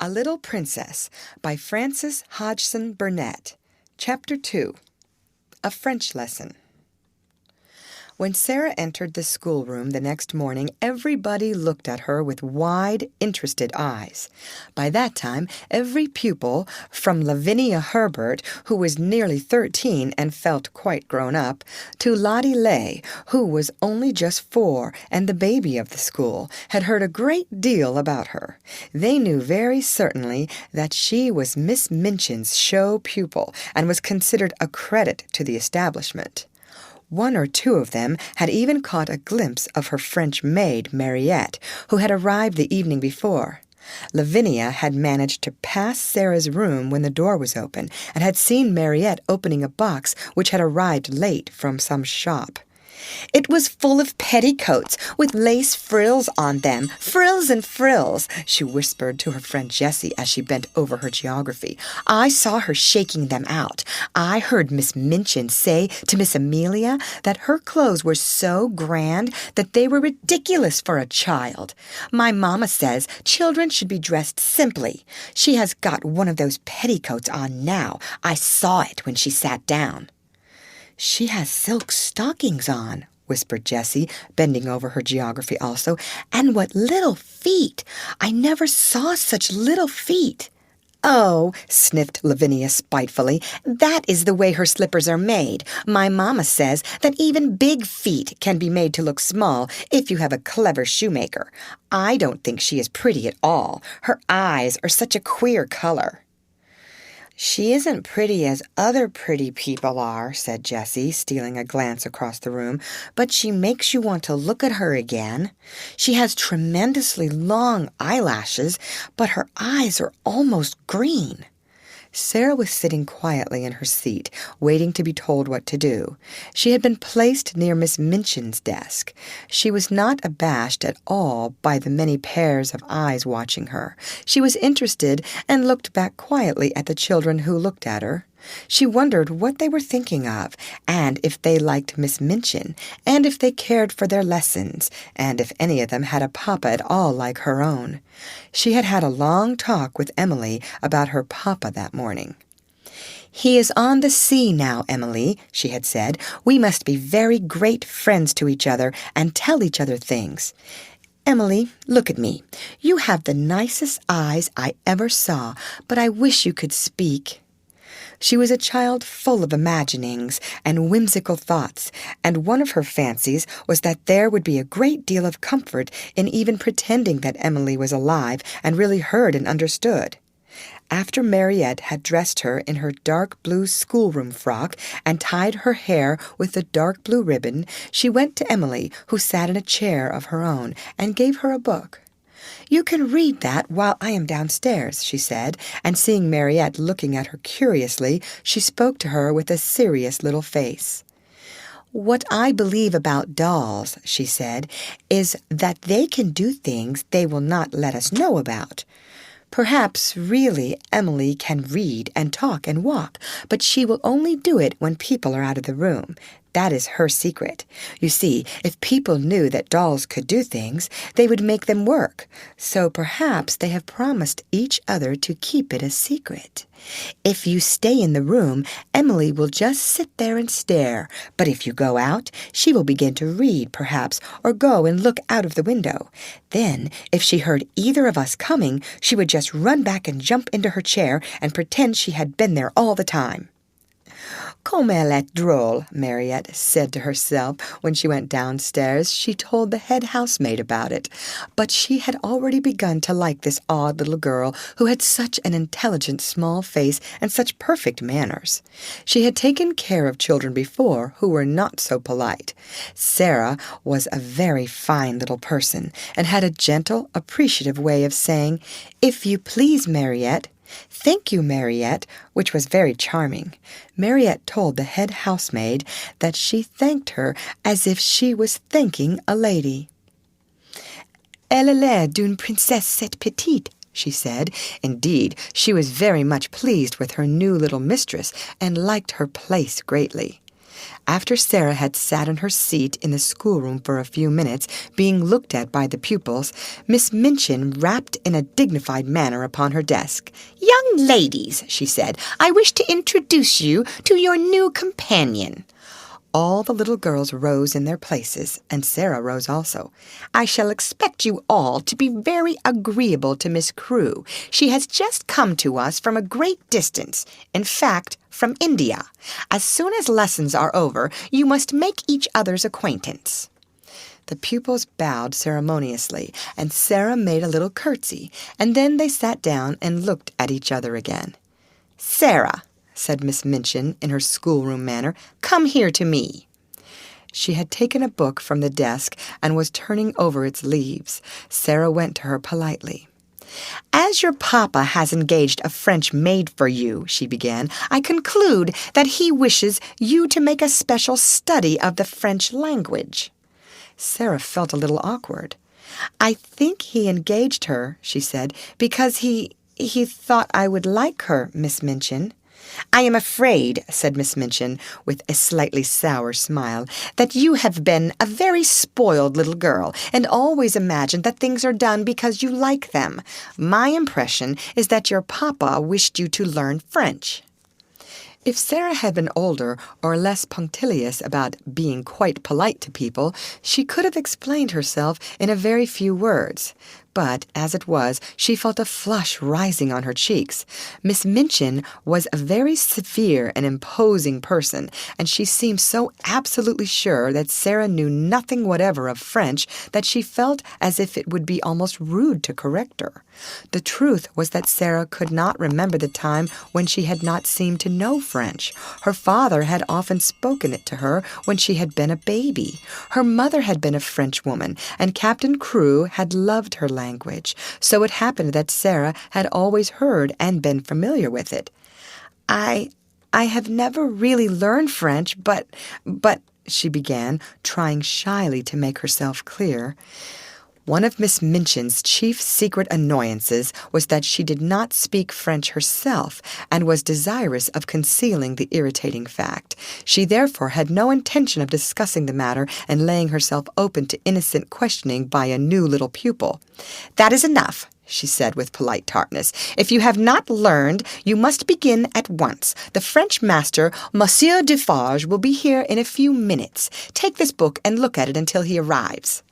A Little Princess by Frances Hodgson Burnett. Chapter 2. A French Lesson. When Sara entered the schoolroom the next morning, everybody looked at her with wide, interested eyes. By that time, every pupil, from Lavinia Herbert, who was nearly 13 and felt quite grown up, to Lottie Lay, who was only just 4 and the baby of the school, had heard a great deal about her. They knew very certainly that she was Miss Minchin's show pupil and was considered a credit to the establishment. One or two of them had even caught a glimpse of her French maid, Mariette, who had arrived the evening before. Lavinia had managed to pass Sara's room when the door was open, and had seen Mariette opening a box which had arrived late from some shop. "It was full of petticoats, with lace frills on them, frills and frills," she whispered to her friend Jessie as she bent over her geography. "I saw her shaking them out. I heard Miss Minchin say to Miss Amelia that her clothes were so grand that they were ridiculous for a child. My mamma says children should be dressed simply. She has got one of those petticoats on now. I saw it when she sat down." "She has silk stockings on," whispered Jessie, bending over her geography also. "And what little feet! I never saw such little feet." "Oh," sniffed Lavinia spitefully, "that is the way her slippers are made. My mamma says that even big feet can be made to look small if you have a clever shoemaker. I don't think she is pretty at all. Her eyes are such a queer color." "She isn't pretty as other pretty people are," said Jessie, stealing a glance across the room, "but she makes you want to look at her again. She has tremendously long eyelashes, but her eyes are almost green." Sara was sitting quietly in her seat, waiting to be told what to do. She had been placed near Miss Minchin's desk. She was not abashed at all by the many pairs of eyes watching her. She was interested and looked back quietly at the children who looked at her. She wondered what they were thinking of, and if they liked Miss Minchin, and if they cared for their lessons, and if any of them had a papa at all like her own. She had had a long talk with Emily about her papa that morning. "He is on the sea now, Emily," she had said. "We must be very great friends to each other and tell each other things. Emily, look at me. You have the nicest eyes I ever saw, but I wish you could speak." She was a child full of imaginings and whimsical thoughts, and one of her fancies was that there would be a great deal of comfort in even pretending that Emily was alive and really heard and understood. After Mariette had dressed her in her dark blue schoolroom frock and tied her hair with the dark blue ribbon, she went to Emily, who sat in a chair of her own, and gave her a book. "You can read that while I am downstairs," she said, and seeing Mariette looking at her curiously, she spoke to her with a serious little face. "What I believe about dolls," she said, "is that they can do things they will not let us know about. Perhaps, really, Emily can read and talk and walk, but she will only do it when people are out of the room. That is her secret. You see, if people knew that dolls could do things, they would make them work. So perhaps they have promised each other to keep it a secret. If you stay in the room, Emily will just sit there and stare. But if you go out, she will begin to read, perhaps, or go and look out of the window. Then, if she heard either of us coming, she would just run back and jump into her chair and pretend she had been there all the time." "Comme elle est drôle," Mariette said to herself when she went downstairs. She told the head housemaid about it. But she had already begun to like this odd little girl who had such an intelligent small face and such perfect manners. She had taken care of children before who were not so polite. Sara was a very fine little person and had a gentle, appreciative way of saying, "If you please, Mariette." "Thank you, Mariette," which was very charming. Mariette told the head housemaid that she thanked her as if she was thanking a lady. "Elle a l'air d'une princesse cette petite," she said. Indeed, she was very much pleased with her new little mistress and liked her place greatly. After Sara had sat in her seat in the schoolroom for a few minutes, being looked at by the pupils, Miss Minchin rapped in a dignified manner upon her desk. "Young ladies," she said, "I wish to introduce you to your new companion." All the little girls rose in their places, and Sara rose also. "I shall expect you all to be very agreeable to Miss Crewe. She has just come to us from a great distance, in fact, from India. As soon as lessons are over, you must make each other's acquaintance." The pupils bowed ceremoniously, and Sara made a little curtsy, and then they sat down and looked at each other again. "Sara," said Miss Minchin in her schoolroom manner, "come here to me." She had taken a book from the desk and was turning over its leaves. Sara went to her politely. "As your papa has engaged a French maid for you," she began, "I conclude that he wishes you to make a special study of the French language." Sara felt a little awkward. "I think he engaged her," she said, "because he thought I would like her, Miss Minchin." "I am afraid," said Miss Minchin, with a slightly sour smile, "that you have been a very spoiled little girl, and always imagined that things are done because you like them. My impression is that your papa wished you to learn French." If Sara had been older or less punctilious about being quite polite to people, she could have explained herself in a very few words. But, as it was, she felt a flush rising on her cheeks. Miss Minchin was a very severe and imposing person, and she seemed so absolutely sure that Sara knew nothing whatever of French that she felt as if it would be almost rude to correct her. The truth was that Sara could not remember the time when she had not seemed to know French. Her father had often spoken it to her when she had been a baby. Her mother had been a Frenchwoman, and Captain Crewe had loved her language. So it happened that Sara had always heard and been familiar with it. I have never really learned French, but, she began, trying shyly to make herself clear. One of Miss Minchin's chief secret annoyances was that she did not speak French herself, and was desirous of concealing the irritating fact. She therefore had no intention of discussing the matter and laying herself open to innocent questioning by a new little pupil. "That is enough," she said with polite tartness. "If you have not learned, you must begin at once. The French master, Monsieur Defarge, will be here in a few minutes. Take this book and look at it until he arrives."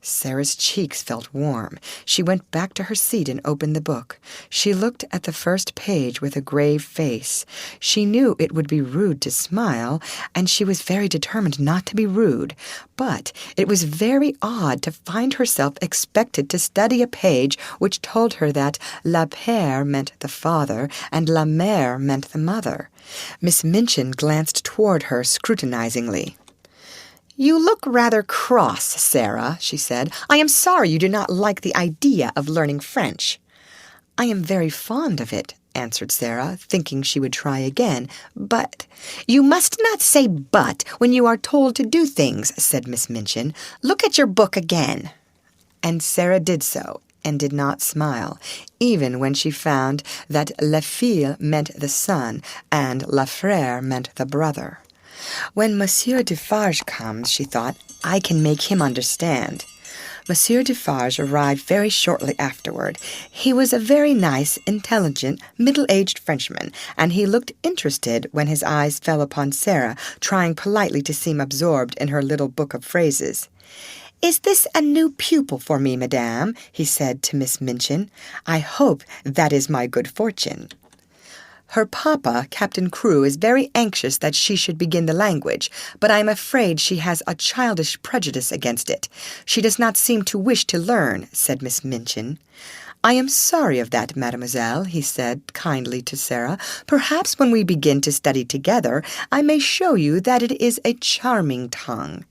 Sara's cheeks felt warm. She went back to her seat and opened the book. She looked at the first page with a grave face. She knew it would be rude to smile, and she was very determined not to be rude. But it was very odd to find herself expected to study a page which told her that la père meant the father and la mère meant the mother. Miss Minchin glanced toward her scrutinizingly. "You look rather cross, Sara," she said. "I am sorry you do not like the idea of learning French." "I am very fond of it," answered Sara, thinking she would try again. "But—" "You must not say 'but' when you are told to do things," said Miss Minchin. "Look at your book again." And Sara did so, and did not smile, even when she found that la fille meant the son, and la frère meant the brother. "When Monsieur Defarge comes," she thought, "I can make him understand." Monsieur Defarge arrived very shortly afterward. He was a very nice, intelligent, middle-aged Frenchman, and he looked interested when his eyes fell upon Sara, trying politely to seem absorbed in her little book of phrases. "Is this a new pupil for me, madame?" he said to Miss Minchin. "I hope that is my good fortune." "Her papa, Captain Crewe, is very anxious that she should begin the language, but I am afraid she has a childish prejudice against it. She does not seem to wish to learn," said Miss Minchin. "I am sorry of that, mademoiselle," he said kindly to Sara. "Perhaps when we begin to study together, I may show you that it is a charming tongue."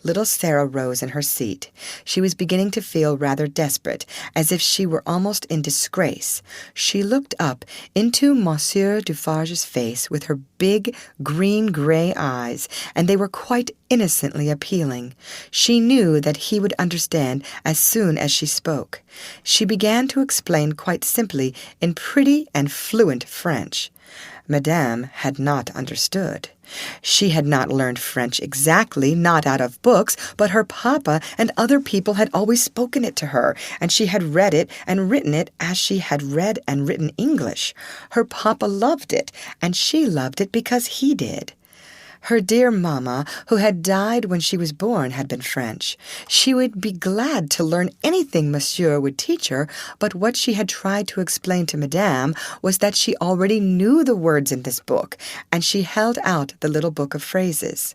Little Sara rose in her seat. She was beginning to feel rather desperate, as if she were almost in disgrace. She looked up into Monsieur Defarge's face with her big, green-gray eyes, and they were quite innocently appealing. She knew that he would understand as soon as she spoke. She began to explain quite simply in pretty and fluent French. Madame had not understood. She had not learned French exactly, not out of books, but her papa and other people had always spoken it to her, and she had read it and written it as she had read and written English. Her papa loved it, and she loved it because he did. Her dear mamma, who had died when she was born, had been French. She would be glad to learn anything Monsieur would teach her, but what she had tried to explain to Madame was that she already knew the words in this book, and she held out the little book of phrases.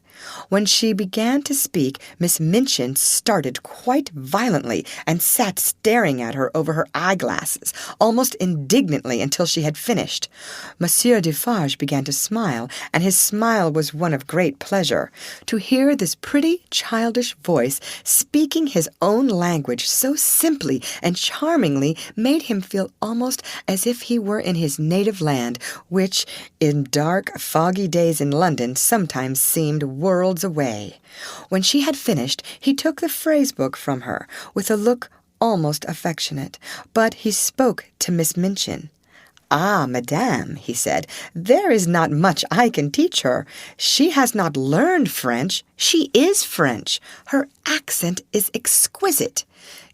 When she began to speak, Miss Minchin started quite violently and sat staring at her over her eyeglasses, almost indignantly until she had finished. Monsieur Defarge began to smile, and his smile was one of great pleasure. To hear this pretty, childish voice speaking his own language so simply and charmingly made him feel almost as if he were in his native land, which, in dark, foggy days in London, sometimes seemed worlds away. When she had finished, he took the phrase book from her, with a look almost affectionate, but he spoke to Miss Minchin. "Ah, Madame," he said, "there is not much I can teach her. She has not learned French. She is French. Her accent is exquisite."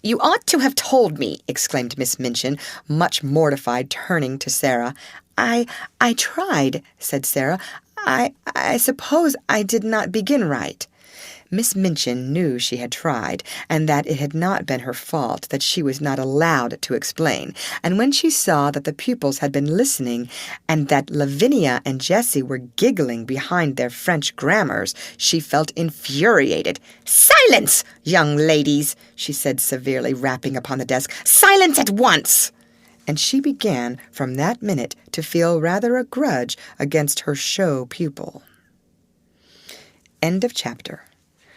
"You ought to have told me," exclaimed Miss Minchin, much mortified, turning to Sara. I tried," said Sara. I suppose I did not begin right." Miss Minchin knew she had tried, and that it had not been her fault that she was not allowed to explain, and when she saw that the pupils had been listening, and that Lavinia and Jessie were giggling behind their French grammars, she felt infuriated. "Silence, young ladies!" she said severely, rapping upon the desk. "Silence at once!" And she began from that minute to feel rather a grudge against her show pupil. End of chapter.